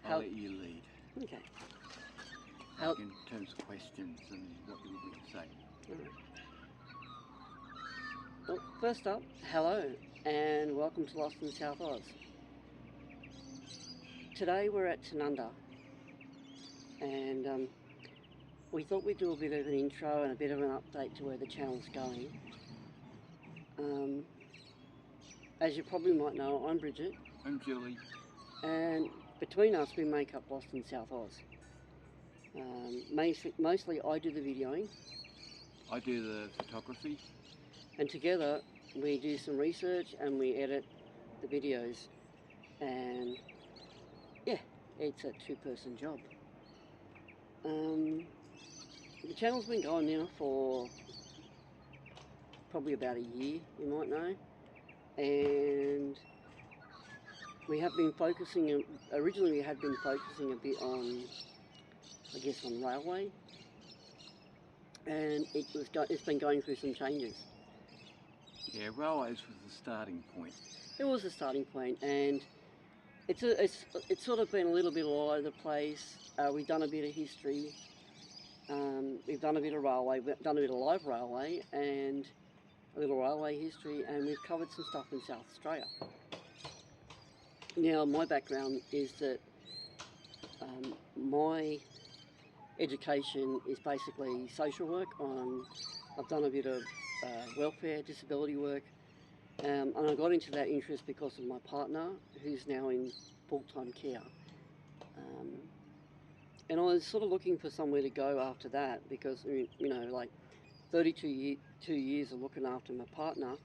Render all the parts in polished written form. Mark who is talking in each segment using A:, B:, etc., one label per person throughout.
A: I'll let you lead.
B: Okay.
A: Like in terms of questions and what you would like to say.
B: Right. Well, first up, hello and welcome to Lost in South Oz. Today we're at Tanunda and we thought we'd do a bit of an intro and a bit of an update to where the channel's going. As you probably might know, I'm Bridget.
A: I'm Julie.
B: And between us we make up Lost in South Oz. Mostly I do the videoing.
A: I do the photography. And
B: together we do some research and we edit the videos. And yeah, it's a two-person job. The channel's been going now for probably about a year, you might know. And we have been focusing, originally we had been focusing a bit on, I guess, on railway. And it's been going through some changes.
A: Yeah, railways was the starting point.
B: It was the starting point, and it's sort of been a little bit all over the place. We've done a bit of history. We've done a bit of railway. We've done a bit of live railway and a little railway history, and we've covered some stuff in South Australia. Now, my background is that my education is basically social work. I've done a bit of welfare, disability work, and I got into that interest because of my partner, who's now in full-time care. And I was sort of looking for somewhere to go after that because, you know, like 32 years of looking after my partner,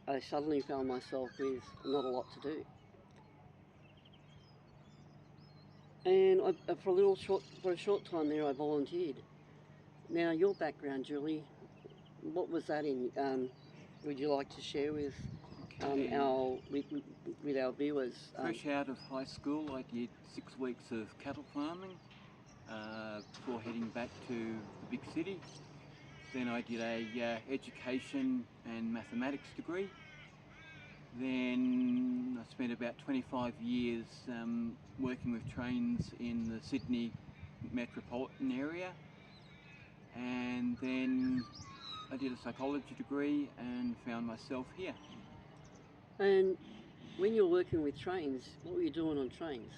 B: I suddenly found myself with not a lot to do. And for a short time there, I volunteered. Now, your background, Julie, what was that in? Would you like to share with with our viewers?
A: Fresh out of high school, I did 6 weeks of cattle farming before heading back to the big city. Then I did a education and mathematics degree. Then I spent about 25 years working with trains in the Sydney metropolitan area, and then I did a psychology degree and found myself here.
B: And when you were working with trains, what were you doing on trains?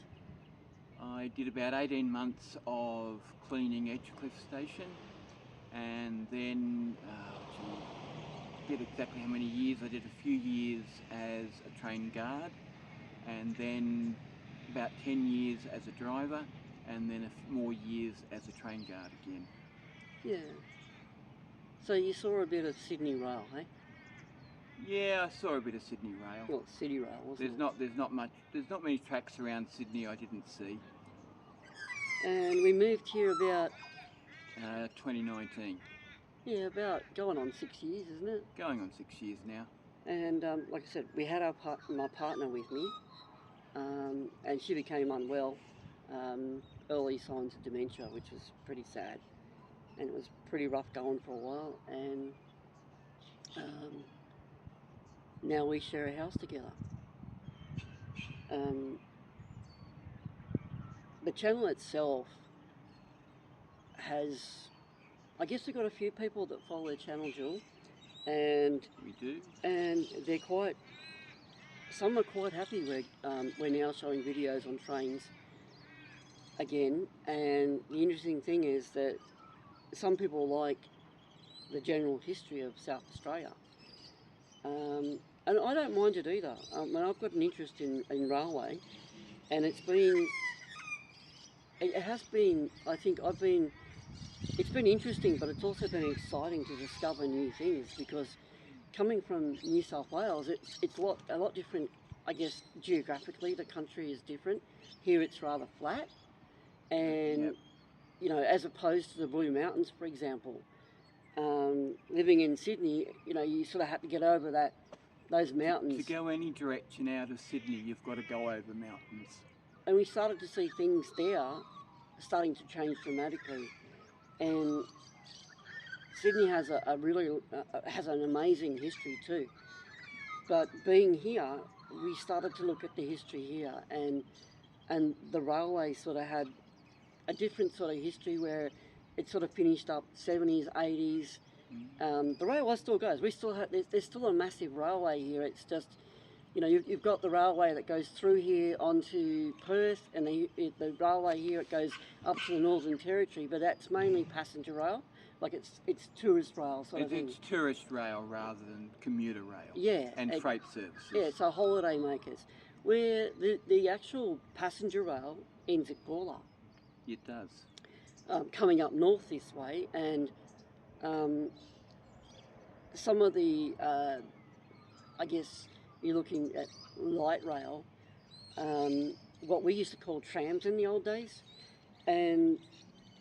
A: I did about 18 months of cleaning Edgecliff Station, and then I did exactly how many years. I did a few years as a train guard, and then about 10 years as a driver, and then a few more years as a train guard again.
B: Yeah. So you saw a bit of Sydney Rail, eh?
A: Yeah, I saw a bit of Sydney Rail.
B: Well, City Rail, wasn't it?
A: There's not many tracks around Sydney I didn't see.
B: And we moved here about
A: 2019.
B: Yeah, about going on 6 years, isn't it?
A: Going on 6 years now.
B: And like I said, we had my partner with me, and she became unwell, early signs of dementia, which was pretty sad, and it was pretty rough going for a while. And now we share a house together. The channel itself has, I guess we've got a few people that follow the channel, Jill, and
A: we do,
B: and some are quite happy. We're now showing videos on trains again, and the interesting thing is that some people like the general history of South Australia, and I don't mind it either. I've got an interest in railway, and it has been, I think it's been interesting, but it's also been exciting to discover new things, because coming from New South Wales, it's a lot different. I guess geographically the country is different. Here it's rather flat, and
A: yep.
B: You know, as opposed to the Blue Mountains, for example. Living in Sydney, you know, you sort of have to get over those mountains.
A: To go any direction out of Sydney, you've got to go over mountains.
B: And we started to see things there starting to change dramatically. And Sydney has has an amazing history too. But being here, we started to look at the history here, and and the railway sort of had a different sort of history where it sort of finished up 70s, 80s. The railway still goes. We still have, there's still a massive railway here. It's just, you know, you've got the railway that goes through here onto Perth, and the railway here, it goes up to the Northern Territory, but that's mainly passenger rail. Like it's tourist rail sort of thing. It's
A: tourist rail rather than commuter rail.
B: Yeah.
A: And freight services.
B: Yeah, so holiday makers. Where the actual passenger rail ends at Gawler.
A: It does.
B: Coming up north this way, and some of the, I guess you're looking at light rail, what we used to call trams in the old days, and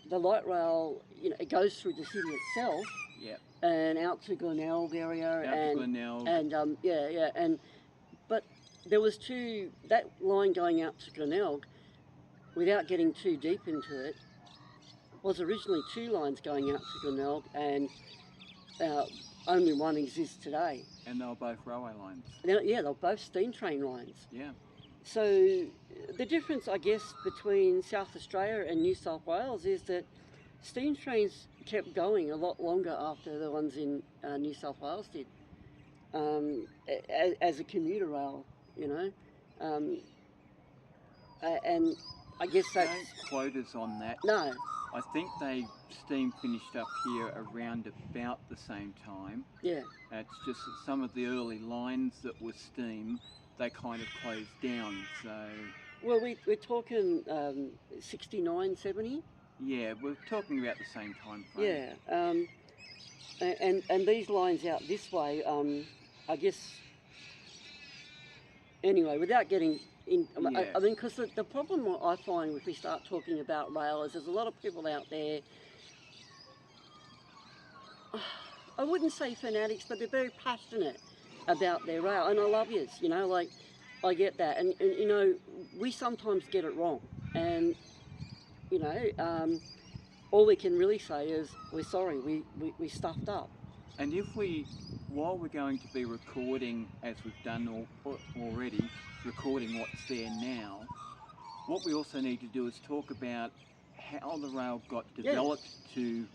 B: the light rail, you know, it goes through the city itself,
A: yep,
B: and out to Glenelg area, but there was that line going out to Glenelg, without getting too deep into it, was originally 2 lines going out to Glenelg, and only one exists today.
A: And they were both railway lines.
B: Yeah, they're both steam train lines.
A: Yeah.
B: So the difference, I guess, between South Australia and New South Wales is that steam trains kept going a lot longer after the ones in New South Wales did, as a commuter rail, you know. And I guess that's...
A: Don't quote us on that.
B: No.
A: I think steam finished up here around about the same time.
B: Yeah.
A: It's just that some of the early lines that were steam, they kind of closed down, so...
B: Well, we're talking 69, 70?
A: Yeah, we're talking about the same time frame.
B: Yeah, and these lines out this way, I guess... Anyway, without getting...
A: Yeah.
B: I mean, because the problem I find if we start talking about rail is there's a lot of people out there, I wouldn't say fanatics, but they're very passionate about their rail, and I love yous, you know, like, I get that, and you know, we sometimes get it wrong, and, you know, all we can really say is, we're sorry, we stuffed up.
A: And while we're going to be recording, as we've done already, recording what's there now, what we also need to do is talk about how the rail got developed to,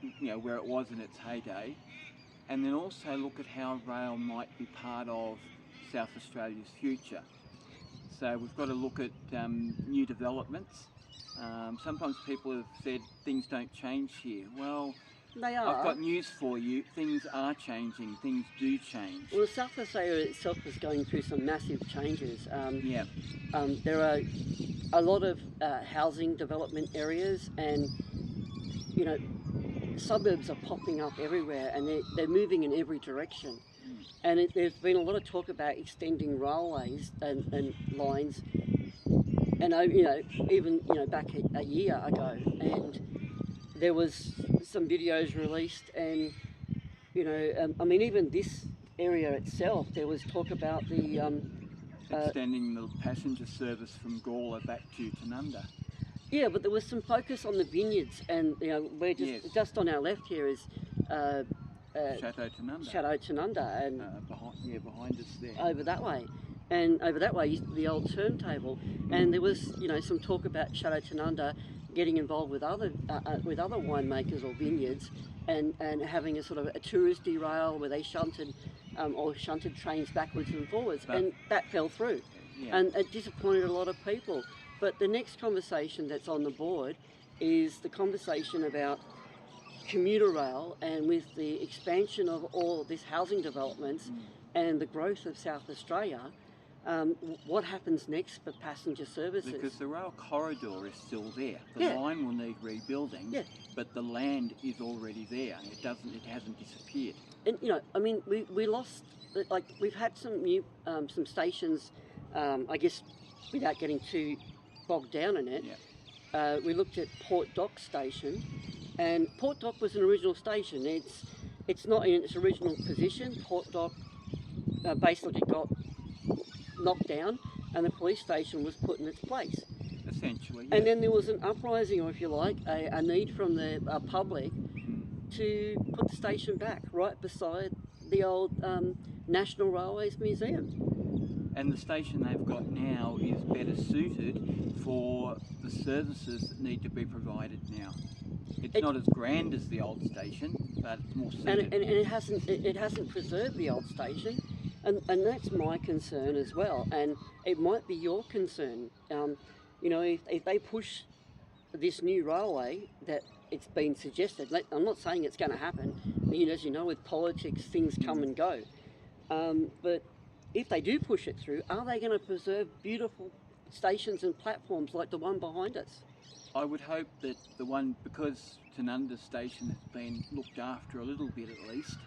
A: you know, where it was in its heyday, and then also look at how rail might be part of South Australia's future. So we've got to look at new developments. Sometimes people have said things don't change here. Well,
B: they are.
A: I've got news for you. Things are changing. Things do change.
B: Well, South Australia itself is going through some massive changes. There are a lot of housing development areas, and, you know, suburbs are popping up everywhere, and they're moving in every direction. And there's been a lot of talk about extending railways and lines, and you know, even, you know, back a year ago, and there was some videos released, and, you know, I mean, even this area itself, there was talk about the
A: extending the passenger service from Gawler back to Tanunda.
B: Yeah, but there was some focus on the vineyards, and, you know, we're just on our left here is
A: Chateau Tanunda.
B: Chateau Tanunda, and
A: behind us there.
B: Over that way, and over that way used to be the old turntable, and there was, you know, some talk about Chateau Tanunda getting involved with other winemakers or vineyards, and having a sort of a touristy rail where they shunted trains backwards and forwards, and that fell through, and it disappointed a lot of people. But the next conversation that's on the board is the conversation about commuter rail, and with the expansion of all of these housing developments and the growth of South Australia, what happens next for passenger services?
A: Because the rail corridor is still there. The line will need rebuilding, but the land is already there. It hasn't disappeared.
B: And, you know, I mean, we lost, like, we've had some new some stations, I guess, without getting too bogged down in it. We looked at Port Dock Station, and Port Dock was an original station. It's not in its original position. Port Dock basically got knocked down, and the police station was put in its place.
A: Essentially,
B: And then there was an uprising, or if you like, a need from the public to put the station back right beside the old National Railways Museum.
A: And the station they've got now is better suited for the services that need to be provided now. It's not as grand as the old station, but it's more suited.
B: And it hasn't preserved the old station, and that's my concern as well. And it might be your concern. You know, if they push this new railway that it's been suggested, I'm not saying it's going to happen. You know, as you know, with politics, things come and go. But if they do push it through, are they going to preserve beautiful stations and platforms like the one behind us?
A: I would hope that the one, because Tanunda Station has been looked after a little bit at least,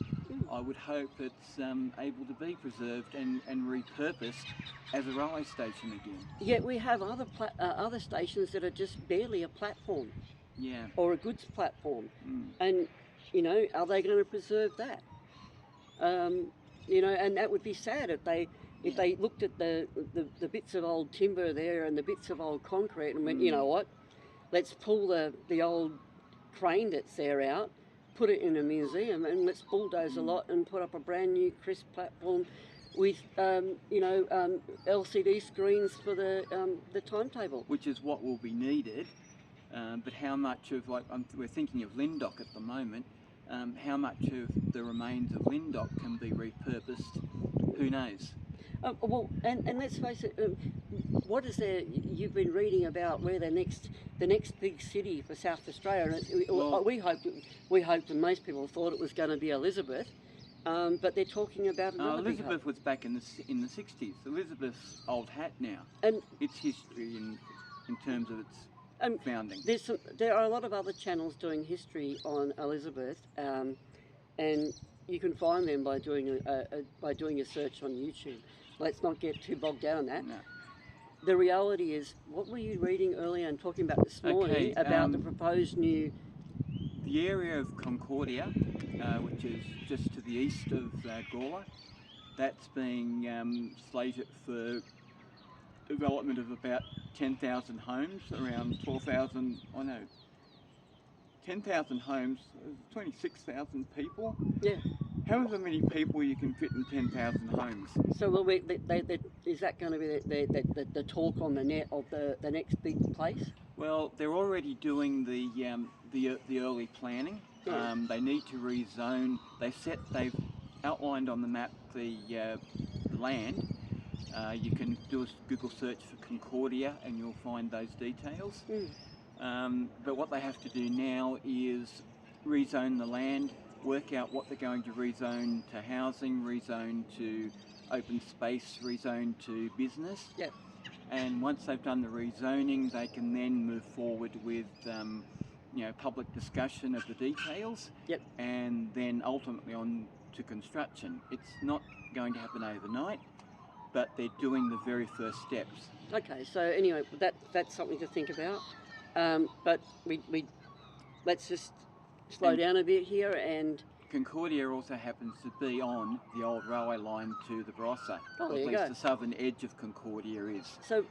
A: I would hope it's able to be preserved and repurposed as a railway station again.
B: Yet we have other stations that are just barely a platform.
A: Yeah.
B: Or a goods platform. And, you know, are they going to preserve that? You know, and that would be sad if they looked at the bits of old timber there and the bits of old concrete and went, you know what, let's pull the old crane that's there out, put it in a museum, and let's bulldoze a lot and put up a brand new crisp platform with you know, LCD screens for the timetable.
A: Which is what will be needed, but how much of, like, we're thinking of Lindock at the moment, how much of the remains of Lindock can be repurposed, who knows?
B: Well, and let's face it, what is there, you've been reading about where the next big city for South Australia, and we hoped and most people thought it was going to be Elizabeth, but they're talking about another
A: Elizabeth was back in the 60s. Elizabeth's old hat now.
B: And
A: its history in terms of its founding.
B: There are a lot of other channels doing history on Elizabeth, and you can find them by doing a search on YouTube. Let's not get too bogged down on that.
A: No.
B: The reality is, what were you reading earlier and talking about this morning about the proposed new...
A: The area of Concordia, which is just to the east of Gawler, that's being slated for development of about 10,000 homes, around 12,000, 10,000 homes, 26,000 people.
B: Yeah.
A: However many people you can fit in 10,000 homes.
B: So is that going to be the talk on the net of the next big place?
A: Well, they're already doing the early planning.
B: Yeah.
A: They need to rezone. They've outlined on the map the land. You can do a Google search for Concordia and you'll find those details. But what they have to do now is rezone the land, work out what they're going to rezone to housing, rezone to open space, rezone to business.
B: Yep.
A: And once they've done the rezoning, they can then move forward with you know, public discussion of the details. Yep. And then ultimately on to construction. It's not going to happen overnight, but they're doing the very first steps.
B: Okay, so anyway, that's something to think about. But we let's just slow down a bit here. And
A: Concordia also happens to be on the old railway line to the Barossa.
B: Oh, there
A: at
B: you
A: least
B: go.
A: the southern edge of Concordia is.
B: So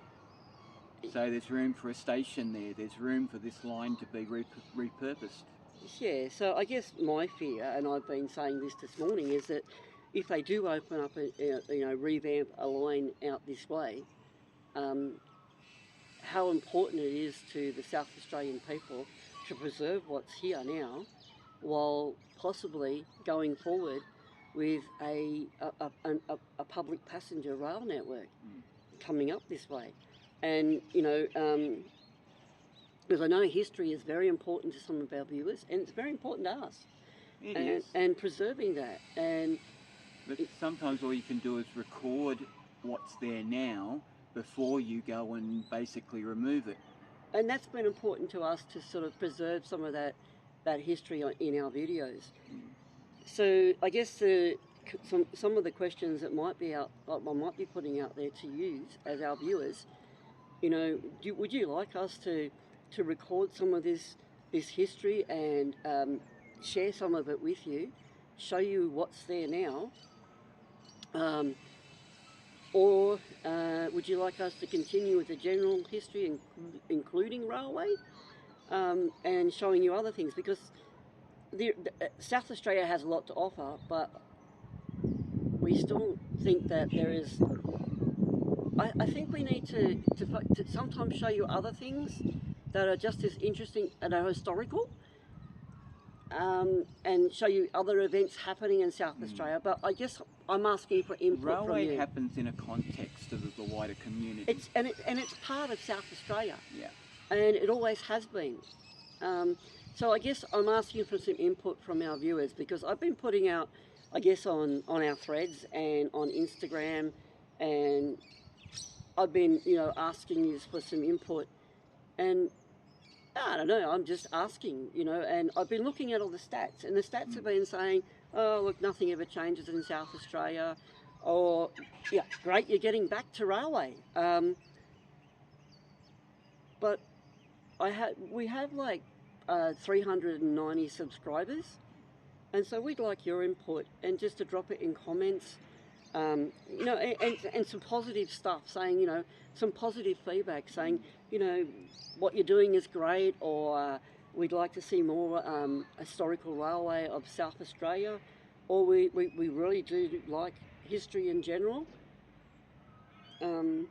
A: there's room for a station there. There's room for this line to be repurposed.
B: Yeah, so I guess my fear, and I've been saying this morning, is that if they do open up revamp a line out this way, how important it is to the South Australian people to preserve what's here now, while possibly going forward with a public passenger rail network coming up this way. And, you know, because I know history is very important to some of our viewers, and it's very important to us.
A: It is.
B: And preserving that.
A: But sometimes all you can do is record what's there now before you go and basically remove it. And
B: that's been important to us, to sort of preserve some of that history in our videos. So I guess some of the questions that might be I might be putting out there to use as our viewers, you know, would you like us to record some of this history and share some of it with you, show you what's there now? Or would you like us to continue with the general history, including railway, and showing you other things? Because South Australia has a lot to offer, but we still think that there is I think we need to sometimes show you other things that are just as interesting and are historical, and show you other events happening in South Australia. But I guess I'm asking for input from
A: Railway
B: you.
A: happens in a context of the wider community.
B: It's part of South Australia.
A: Yeah.
B: And it always has been. So I guess I'm asking for some input from our viewers, because I've been putting out, I guess, on our threads and on Instagram, and I've been, asking you for some input, and I don't know, I'm just asking, and I've been looking at all the stats, and the stats have been saying, oh, look, nothing ever changes in South Australia, or, yeah, great, you're getting back to railway. But we have like 390 subscribers, and so we'd like your input, and just to drop it in comments, and some positive stuff, saying, some positive feedback, saying, what you're doing is great, or we'd like to see more historical railway of South Australia, or we really do like history in general. You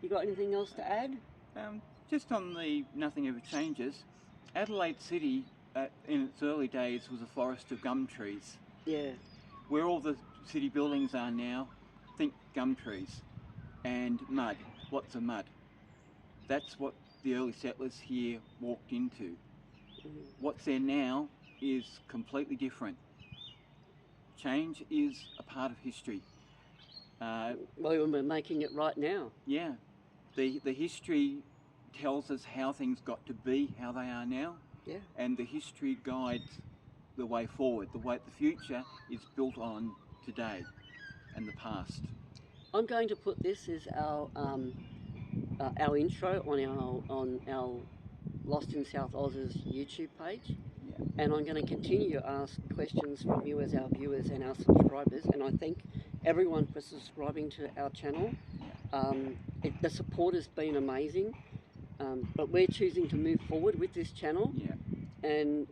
B: got anything else to add?
A: Just on the nothing ever changes, Adelaide City in its early days was a forest of gum trees.
B: Yeah.
A: Where all the city buildings are now, think gum trees and mud. Lots of mud. That's what the early settlers here walked into. What's there now is completely different. Change is a part of history.
B: Well, we're making it right now.
A: Yeah. The history tells us how things got to be how they are now.
B: Yeah. And
A: the history guides the way forward. The future is built on today and the past.
B: I'm going to put this as our intro on our Lost in South Oz's YouTube page.
A: Yeah.
B: And I'm going to continue to ask questions from you as our viewers and our subscribers. And I thank everyone for subscribing to our channel. The support has been amazing. But we're choosing to move forward with this channel.
A: Yeah.
B: And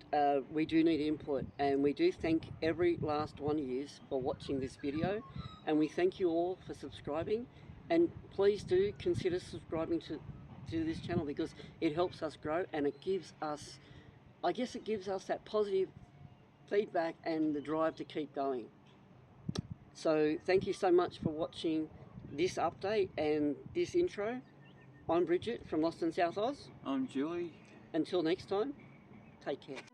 B: we do need input, and we do thank every last one of you for watching this video, and we thank you all for subscribing, and please do consider subscribing to this channel, because it helps us grow, and it gives us, I guess it gives us that positive feedback and the drive to keep going. So thank you so much for watching this update and this intro. I'm Bridget from Lost in South Oz.
A: I'm Julie.
B: Until next time, take care.